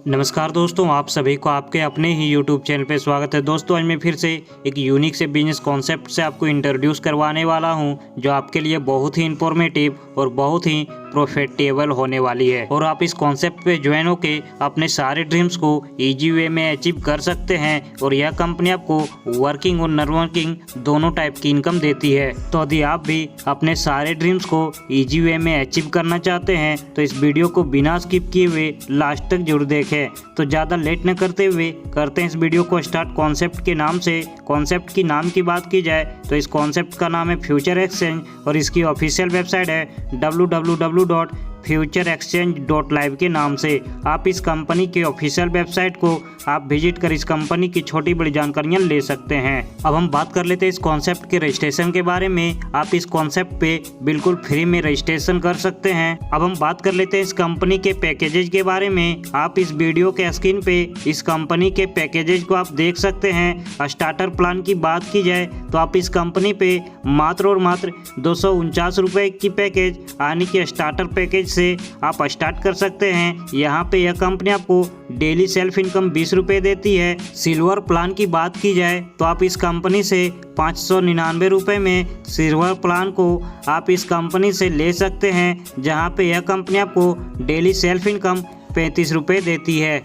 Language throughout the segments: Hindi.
नमस्कार दोस्तों, आप सभी को आपके अपने ही YouTube चैनल पे स्वागत है। दोस्तों आज मैं फिर से एक यूनिक से बिजनेस कॉन्सेप्ट से आपको इंट्रोड्यूस करवाने वाला हूं, जो आपके लिए बहुत ही इंफॉर्मेटिव और बहुत ही प्रॉफिटेबल होने वाली है। और आप इस कॉन्सेप्ट पे ज्वाइन होके अपने सारे ड्रीम्स को इजी वे में अचीव कर सकते हैं। और यह कंपनी आपको वर्किंग और नॉन वर्किंग दोनों टाइप की इनकम देती है। तो यदि आप भी अपने सारे ड्रीम्स को इजी वे में अचीव करना चाहते हैं तो इस वीडियो को बिना स्किप किए हुए लास्ट तक जरूर देखें। तो ज़्यादा लेट न करते हुए करते हैं इस वीडियो को स्टार्ट कॉन्सेप्ट के नाम से। कॉन्सेप्ट की नाम की बात की जाए तो इस कॉन्सेप्ट का नाम है फ्यूचर एक्सचेंज और इसकी ऑफिशियल वेबसाइट है www.futureexchange.live के नाम से। आप इस कंपनी के ऑफिशियल वेबसाइट को आप विजिट कर इस कंपनी की छोटी बड़ी जानकारियां ले सकते हैं। अब हम बात कर लेते हैं इस कॉन्सेप्ट के रजिस्ट्रेशन के बारे में। आप इस कॉन्सेप्ट पे बिल्कुल फ्री में रजिस्ट्रेशन कर सकते हैं। अब हम बात कर लेते हैं इस कंपनी के पैकेजेज के बारे में। आप इस वीडियो के स्क्रीन पे इस कंपनी के पैकेजेज को आप देख सकते हैं। स्टार्टर प्लान की बात की जाए तो आप इस कंपनी पे मात्र और मात्र 249 रुपये की पैकेज यानी कि स्टार्टर पैकेज से आप स्टार्ट कर सकते हैं। यहाँ पे यह कंपनी आपको डेली सेल्फ इनकम 20 रुपये देती है। सिल्वर प्लान की बात की जाए तो आप इस कंपनी से 599 रुपये में सिल्वर प्लान को आप इस कंपनी से ले सकते हैं, जहाँ पे यह कंपनी आपको डेली सेल्फ इनकम 35 रुपये देती है।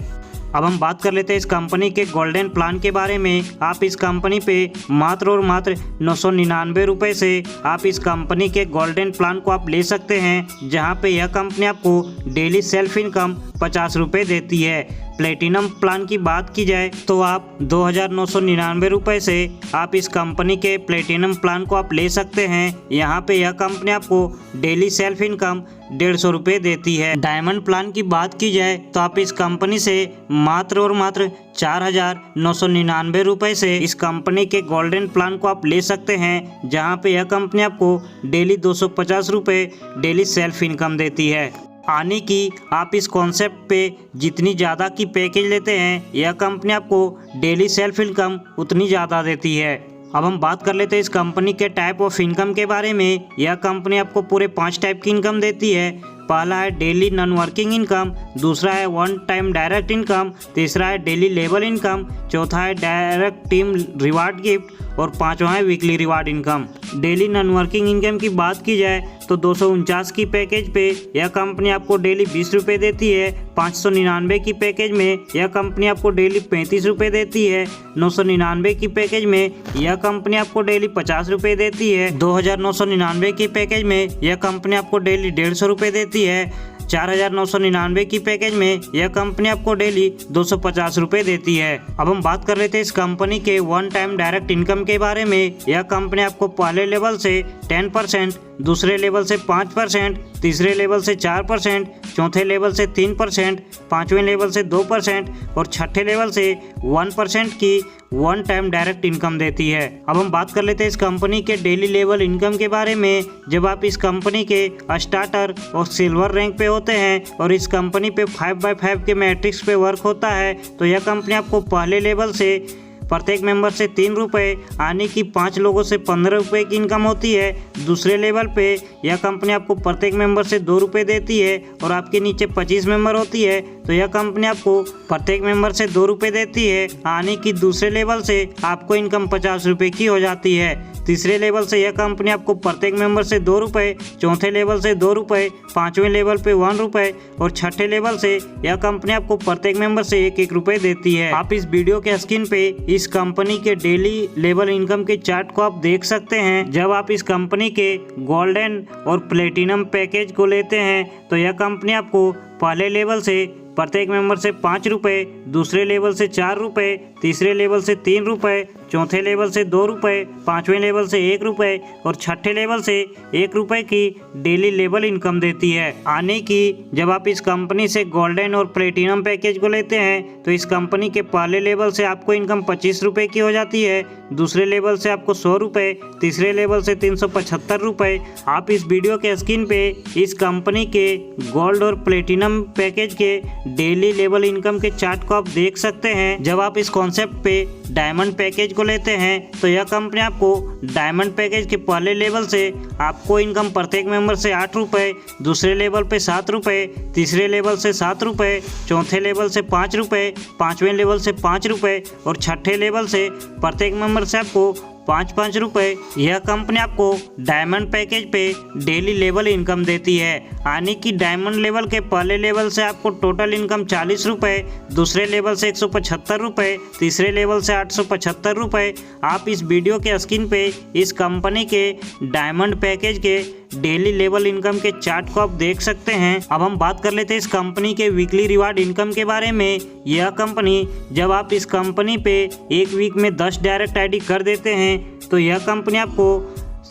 अब हम बात कर लेते हैं इस कंपनी के गोल्डन प्लान के बारे में। आप इस कंपनी पे मात्र और मात्र 999 रुपये से आप इस कंपनी के गोल्डन प्लान को आप ले सकते हैं, जहां पे यह कंपनी आपको डेली सेल्फ इनकम 50 रुपये देती है। प्लेटिनम प्लान की बात की जाए तो आप 2999 रुपये से आप इस कंपनी के प्लेटिनम प्लान को आप ले सकते हैं। यहाँ पे यह कंपनी आपको डेली सेल्फ इनकम 150 रुपये देती है। डायमंड प्लान की बात की जाए तो आप इस कंपनी से मात्र और मात्र 4,999 रुपये से इस कंपनी के गोल्डन प्लान को आप ले सकते हैं, जहाँ पे यह कंपनी आपको डेली 250 रुपये डेली सेल्फ इनकम देती है। आने की आप इस कॉन्सेप्ट पे जितनी ज़्यादा की पैकेज लेते हैं, यह कंपनी आपको डेली सेल्फ इनकम उतनी ज़्यादा देती है। अब हम बात कर लेते हैं इस कंपनी के टाइप ऑफ इनकम के बारे में। यह कंपनी आपको पूरे 5 टाइप की इनकम देती है। पहला है डेली नॉन वर्किंग इनकम, दूसरा है वन टाइम डायरेक्ट इनकम, तीसरा है डेली लेबर इनकम, चौथा है डायरेक्ट टीम रिवार्ड गिफ्ट और पांचवा है weekly reward income. Daily non working income की बात की जाए तो 249 की पैकेज पे यह कंपनी आपको डेली 20 रुपये देती है। 599 की पैकेज में यह कंपनी आपको डेली 35 रुपये देती है। 999 की पैकेज में यह कंपनी आपको डेली 50 रुपये देती है। 2999 की पैकेज में यह कंपनी आपको डेली 150 रुपये देती है। 4,999 की पैकेज में यह कंपनी आपको डेली 250 रुपये देती है। अब हम बात कर लेते हैं इस कंपनी के वन टाइम डायरेक्ट इनकम के बारे में। यह कंपनी आपको पहले लेवल से 10%, दूसरे लेवल से 5%, तीसरे लेवल से 4%, चौथे लेवल से 3%, पाँचवें लेवल से 2% और छठे लेवल से 1% की वन टाइम डायरेक्ट इनकम देती है। अब हम बात कर लेते हैं इस कंपनी के डेली लेवल इनकम के बारे में। जब आप इस कंपनी के स्टार्टर और सिल्वर रैंक पे होते हैं और इस कंपनी पे 5x5 के मैट्रिक्स पे वर्क होता है, तो यह कंपनी आपको पहले लेवल से प्रत्येक मेंबर से 3 रुपये यानी कि 5 लोगों से 15 रुपये की इनकम होती है। दूसरे लेवल पे यह कंपनी आपको प्रत्येक मेंबर से 2 रुपये देती है और आपके नीचे 25 मेंबर होती है तो यह कंपनी आपको प्रत्येक मेंबर से 2 रुपये देती है, यानी कि दूसरे लेवल से आपको इनकम 50 रुपये की हो जाती है। तीसरे लेवल से यह कंपनी आपको प्रत्येक मेंबर से 2 रुपये, चौथे लेवल से 2 रुपये, पाँचवें लेवल पे 1 रुपये और छठे लेवल से यह कंपनी आपको प्रत्येक मेंबर से 1-1 रुपये देती है। आप इस वीडियो के स्क्रीन पे इस कंपनी के डेली लेवल इनकम के चार्ट को आप देख सकते हैं। जब आप इस कंपनी के गोल्डन और प्लेटिनम पैकेज को लेते हैं तो यह कंपनी आपको पहले लेवल से प्रत्येक मेंबर से 5 रुपये, दूसरे लेवल से 4 रुपये, तीसरे लेवल से 3 रुपये, चौथे लेवल से 2 रुपये, पाँचवें लेवल से 1 रुपये और छठे लेवल से 1 रुपये की डेली लेवल इनकम देती है। आने की जब आप इस कंपनी से गोल्डन और प्लेटिनम पैकेज को लेते हैं तो इस कंपनी के पहले लेवल से आपको इनकम 25 रुपये की हो जाती है, दूसरे लेवल से आपको 100 रुपये, तीसरे लेवल से 375 रुपये। आप इस वीडियो के स्क्रीन पे इस कंपनी के गोल्ड और प्लेटिनम पैकेज के डेली लेवल इनकम के चार्ट को आप देख सकते हैं। जब आप इस कॉन्सेप्ट कॉन्सेप्ट पे डायमंड पैकेज को लेते हैं तो यह कंपनी आपको डायमंड पैकेज के पहले लेवल से आपको इनकम प्रत्येक मेंबर से 8 रुपये, दूसरे लेवल पे 7 रुपये, तीसरे लेवल से 7 रुपये, चौथे लेवल से 5 रुपये, पाँचवें लेवल से 5 रुपये और छठे लेवल से प्रत्येक मेंबर से आपको 5-5 रुपये। यह कंपनी आपको डायमंड पैकेज पे डेली लेवल इनकम देती है, यानी कि डायमंड लेवल के पहले लेवल से आपको टोटल इनकम 40 रुपये, दूसरे लेवल से 175 रुपये, तीसरे लेवल से 875 रुपये। आप इस वीडियो के स्क्रीन पे इस कंपनी के डायमंड पैकेज के डेली लेवल इनकम के चार्ट को आप देख सकते हैं। अब हम बात कर लेते हैं इस कंपनी के वीकली रिवार्ड इनकम के बारे में। यह कंपनी जब आप इस कंपनी पे एक वीक में 10 डायरेक्ट आईडी कर देते हैं तो यह कंपनी आपको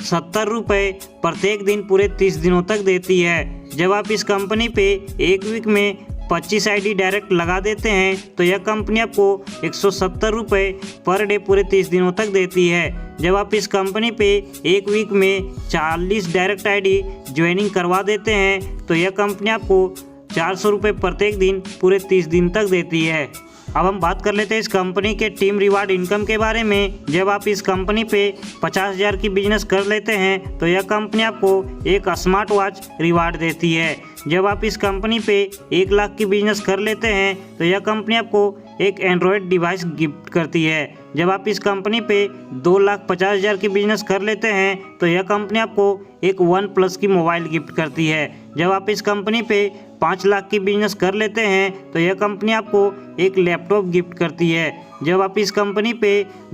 70 रुपये प्रत्येक दिन पूरे 30 दिनों तक देती है। जब आप इस कंपनी पे एक वीक में 25 आईडी डायरेक्ट लगा देते हैं तो यह कंपनी आपको 170 रुपये पर डे पूरे 30 दिनों तक देती है। जब आप इस कंपनी पे एक वीक में 40 डायरेक्ट आईडी ज्वाइनिंग करवा देते हैं तो यह कंपनी आपको 400 रुपये प्रत्येक दिन पूरे 30 दिन तक देती है। अब हम बात कर लेते हैं इस कंपनी के टीम रिवार्ड इनकम के बारे में। जब आप इस कंपनी पे 50,000 की बिजनेस कर लेते हैं तो यह कंपनी आपको एक स्मार्ट वॉच रिवार्ड देती है। जब आप इस कंपनी पे 1 लाख की बिजनेस कर लेते हैं तो यह कंपनी आपको एक एंड्रॉयड डिवाइस गिफ्ट करती है। जब आप इस कंपनी पे 2,50,000 की बिजनेस कर लेते हैं तो यह कंपनी आपको एक OnePlus की मोबाइल गिफ्ट करती है। जब आप इस कंपनी पे 5 लाख की बिजनेस कर लेते हैं तो यह कंपनी आपको एक लैपटॉप गिफ्ट करती है। जब आप इस कंपनी पे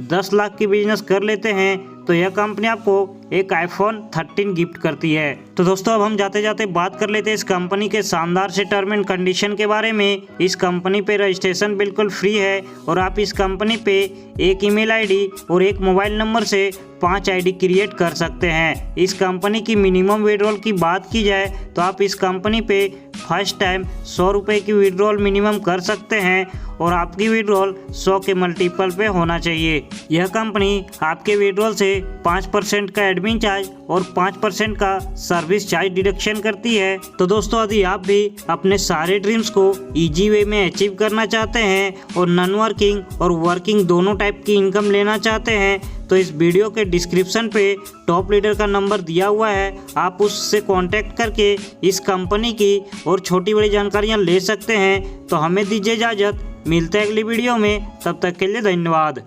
10 लाख की बिजनेस कर लेते हैं तो यह कंपनी आपको एक iPhone 13 गिफ्ट करती है। तो दोस्तों अब हम जाते जाते बात कर लेते हैं इस कंपनी के शानदार से टर्म एंड कंडीशन के बारे में। इस कंपनी पे रजिस्ट्रेशन बिल्कुल फ्री है और आप इस कंपनी पे एक ईमेल आईडी और एक मोबाइल नंबर से 5 आईडी क्रिएट कर सकते हैं। इस कंपनी की मिनिमम विड्रॉल की बात की जाए तो आप इस कंपनी पे फर्स्ट टाइम 100 रुपये की विड्रॉल मिनिमम कर सकते हैं और आपकी विड्रॉल 100 के मल्टीपल पे होना चाहिए। यह कंपनी आपके विड्रॉल से 5% का एडमिन चार्ज और 5% का सर्विस चार्ज डिडक्शन करती है। तो दोस्तों यदि आप भी अपने सारे ड्रीम्स को इजी वे में अचीव करना चाहते हैं और नॉन वर्किंग और वर्किंग दोनों टाइप की इनकम लेना चाहते हैं तो इस वीडियो के डिस्क्रिप्शन पे टॉप लीडर का नंबर दिया हुआ है, आप उससे कांटेक्ट करके इस कंपनी की और छोटी बड़ी जानकारियां ले सकते हैं। तो हमें दीजिए इजाज़त, मिलते हैं अगली वीडियो में, तब तक के लिए धन्यवाद।